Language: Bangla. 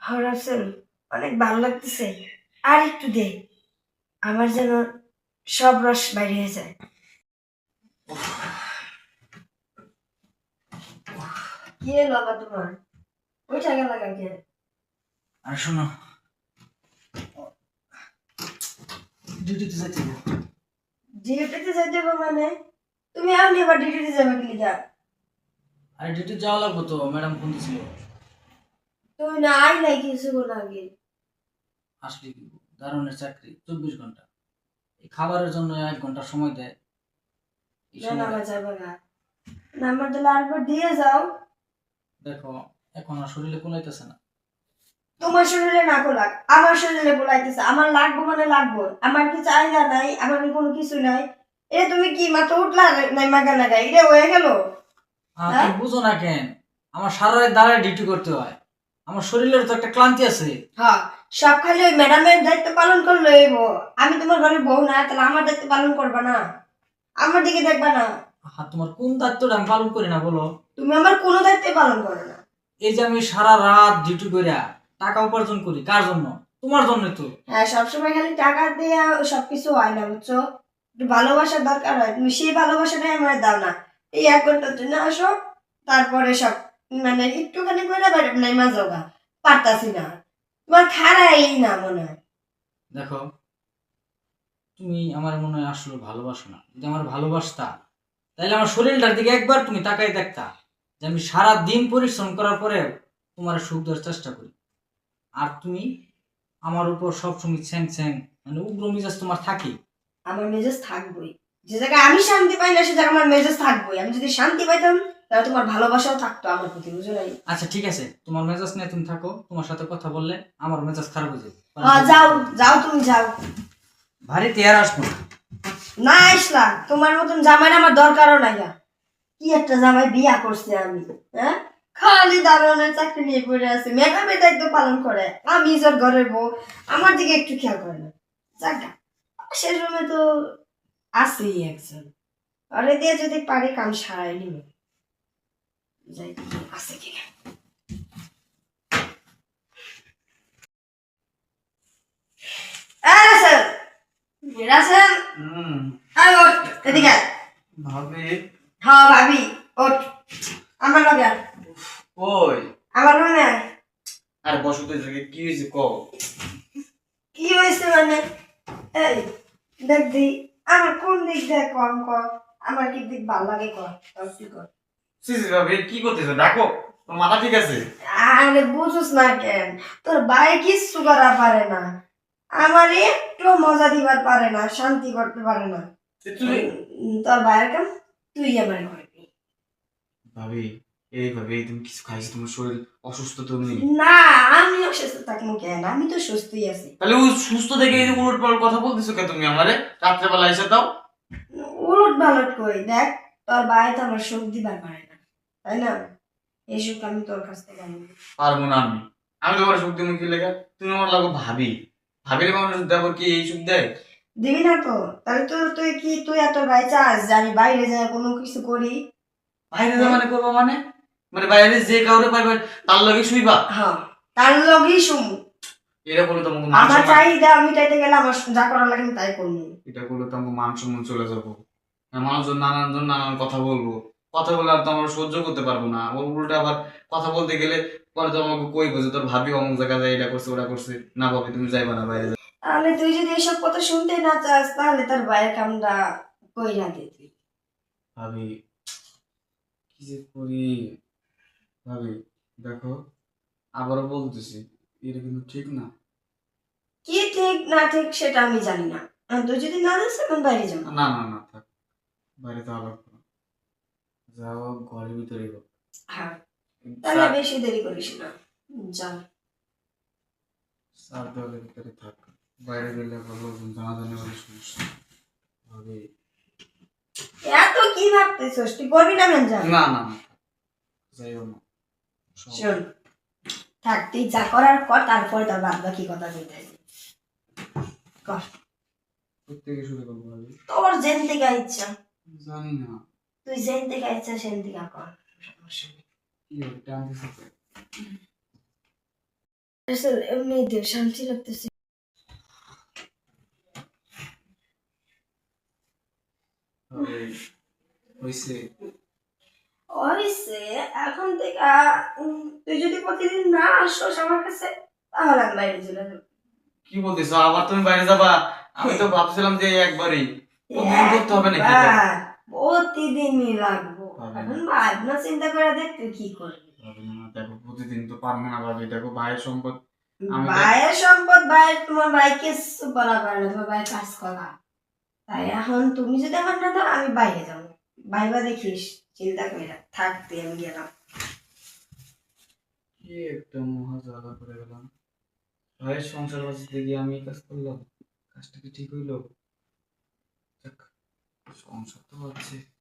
রাসেল, অনেক ভালো লাগতেছে। আর একটু দে, আমার যেন সব রস বাইরে হয়ে যায়। কি এলো আবার তোমার? ওইটা গেল কাকে? আর শোনো, ডিউটিতে যাইতে হবে। ডিউটিতে যাইতে হবে মানে? তুমি আমি আবার ডিউটিতে যাবে কি লিগা? আর ডিউটি যাওয়া লাগবো তো, ম্যাডাম ফোন দিছিল। তুমি না আই নাই কিছুক্ষণ আগে। আসলে কি দারুণের চাকরি, 24 ঘন্টা। এই খাবারের জন্য 1 ঘন্টা সময় দেয়। এই না না, সময়টা আমার যাবে না। নাম্বার দিলে আরেকবার দিয়ে যাও। দেখো, এখন আর শরীরে কুলাইতেছে না। তোমার শরীরে না কোলাক, আমার শরীরে কোলাইতেছে। আমার লাগবো মানে লাগবো। আমার কি চাহিদা নাই, আমার কি কোনো কিছু নাই। এ তুমি কি মাত্র উঠলা নাই মাগা লাগা, এটা হয়ে গেল? তুমি বুঝো না কেন? আমার সারা রাত দাঁড়ায় ডিউটি করতে হয়। আমার শরীরের তো একটা ক্লান্তি আছে। হ্যাঁ, সব খালি ওই ম্যাডামের দায়িত্ব পালন করলে হইব। আমি তোমার ঘরের বউ না, তাহলে আমার দায়িত্ব পালন করবা না? আমার দিকে দেখবা না? তোমার কোন দায়িত্বটা আমি পালন করি না বলো? তুমি আমার কোনো দায়িত্ব পালন করো না। এই যে আমি সারা রাত ডিউটি করিয়া টাকা উপার্জন করি, কার জন্য? তোমার জন্য তো। হ্যাঁ, সবসময় খালি টাকা দিয়ে সবকিছু হয় না, বুঝছো? একটু ভালোবাসার দরকার হয়, তুমি সেই ভালোবাসাটাই আমার দাও না। এই 1 ঘন্টার জন্য আসো, তারপরে সব মানে একটুখানি করে নাই মাজোগা পারতাছি না। তোমার খারাই না মনে হয়। দেখো, তুমি আমার মনে হয় আসলে ভালোবাসো না। যদি আমার ভালোবাসতা, তাহলে আমার শরীরটার দিকে একবার তুমি তাকাই দেখতা, যে আমি সারা দিন পরিশ্রম করার পরে তোমার সুখ দেওয়ার চেষ্টা করি। আর তুমি আমার উপর সবসময় ছ্যাং ছ্যাং, মানে উগ্র মিজাজ তোমার থাকি। আমার মেজাজ থাকবোই। যে জায়গায় আমি শান্তি পাই না সে জায়গায় আমার মেজাজ থাকবোই। আমি যদি শান্তি পাইতাম তাহলে তোমার ভালোবাসাও থাকতো আমার প্রতি, বুঝো নাই? আচ্ছা ঠিক আছে, তোমার মেজাজ নিয়ে তুমি থাকো। তোমার সাথে কথা বললে আমার মেজাজ খারাপ হয়ে যাবে। হ্যাঁ, যাও যাও, তুমি যাও। বাড়িতে আর আসবো না। না আসলা, তোমার মতন জামাই আমার দরকারও নাই। কি একটা জামাই বিয়া করছে আমি, হ্যাঁ? খালি দারোয়ানের চাকরি নিয়ে পড়ে আছে, ম্যাডামের দায়িত্ব পালন করে। আমি যার ঘরের বউ, আমার দিকে একটু খেয়াল করে না। যাক, সে সময় তো আছেই একজন, আরে দিয়ে যদি পারি কাম সারাই নিব। যাই দেখি আছে কিনা। রাসেল, রাসেল, আয় ওঠ, এদিকে আয়। ভাবি। হ্যাঁ ভাবি, ওঠ। আমার লগে আয়। ওই আমার রুমে আয়। আর বসো তো, কি হয়েছে কও? কি হয়েছে মানে? এই দেখ দি, আমার কোন দিক দেখ কম কর, আমার কি দিক ভালো লাগে কর, কি কর। সিসি ভাবি কি করতেছো? ডাকো, তোর মাথা ঠিক আছে? আরে বুঝুস না কেন? তোর ভাই কিচ্ছু করা পারে না, আমার একটু মজা দিবার পারে না, শান্তি করতে পারে না। তোর ভাইয়ের কাম তুই আমার করবি। ভাবি, এইভাবে তুমি কিছু খাইছো? তোমার শরীর অসুস্থ তুমি? না, আমি অসুস্থ থাকবো কেন? আমি তো সুস্থই আছি। তাহলে ও সুস্থ দেখে এই উলট পালট কথা বলতেছো কে তুমি আমারে? রাত্রেবেলা এসে দাও। উলট পালট কই দেখ, তোর ভাই তো আমার সুখ দিবার পারে না, তাই না? এই সুখ আমি তোর কাছ থেকে আনবো। পারবো না আমি। আমি তোমার সুখ দিব কি লেগে? তুমি আমার লাগো ভাবি। ভাবির মানুষ দেবো কি এই সুখ দেয়? দিবি না তো? তাহলে তুই কি তুই আর তোর ভাই চাস যে আমি বাইরে যাই কোনো কিছু করি? বাইরে যা মানে করবো মানে? মানে বাইরে যে কাউরে পাইবা তার লগে শুইবা? হ্যাঁ, তার লগেই শুমু। এটা বলে তো আমাকে আমার চাহিদা মিটাইতে গেলে আমার যা করা লাগে আমি তাই করবো। এটা করলে তো আমার মান সম্মান চলে যাবো। মানুষজন নানানজন নানান কথা বলবো। কথা বলে আর তো আমরা সহ্য করতে পারবো না। ওর উল্টা আবার কথা বলতে গেলে পরে তো আমাকে কইবো যে তোর ভাবি অমুক জায়গায় যায় এটা করছে ওটা করছে। না ভাবি, তুমি যাইবা না বাইরে। তাহলে তুই যদি এসব কথা শুনতে না চাস তাহলে তোর ভাইয়ের কামটা কইরা দে তুই। ভাবি, কি যে করি? ভাবি দেখো, আবারও বলতেছি, এটা কিন্তু ঠিক না। কি ঠিক না ঠিক সেটা আমি জানি না। তুই যদি না যাস এখন বাইরে যাবো। না না না, থাক, বাইরে তো আলাপ করো। যাও, ঘরের ভিতরে হোক। হ্যাঁ, তাহলে বেশি দেরি করিস না, যা। চার দেওয়ালের ভিতরে থাক। বাইরে গেলে ভালো জানাজানি হলে সমস্যা। ভাবি, এত কি ভাবতেছিস? তুই করবি না কেন? যা। না না না, যাইও না। শোন, থাক, তুই যা করার কর, তারপরে তোর বাদ বাকি কথা বলতে কর। প্রত্যেকে শুরু করবো ভাবি। তোর যেন থেকে ইচ্ছা, জানি না তুই যেন থেকে ইচ্ছা সেন থেকে কর, সমস্যা নেই। কি হবে, টানতেছে তো। আসলে এমনিতে শান্তি লাগতেছে। হইছে হইছে, এখন থেকে তুই যদি প্রতিদিন না আসোস আমার কাছে তাহলে আমি বাইরে চলে যাবো। কি বলতেছো আবার তুমি বাইরে যাবা? আমি তো ভাবছিলাম যে একবারই প্রতিদিন করতে হবে নাকি এটা? একবার, প্রতিদিনই লাগবো। হবে না। এখন ভাবনা চিন্তা করে দেখ তুই কি করবি। হবে না, দেখো প্রতিদিন তো পারবো না ভাবি, দেখো ভাইয়ের সম্পদ। আমি তো- ভাইয়ের সম্পদ, ভাইয়ের, তোমার ভাই কিছু বলা পারে না, তোমার ভাই কাজ করা। তাই এখন তুমি যদি আমার না দাও আমি বাইরে যাবো। ভাইবা দেখিস, চিন্তা করি না, থাকতে আমি গেলাম। কি একটা মহা জ্বালা করে গেলাম। ভাইয়ের সংসার বাঁচাতে গিয়ে আমি এই কাজ করলাম, কাজটা কি ঠিক হইলো? যাক, সংসার তো হচ্ছে।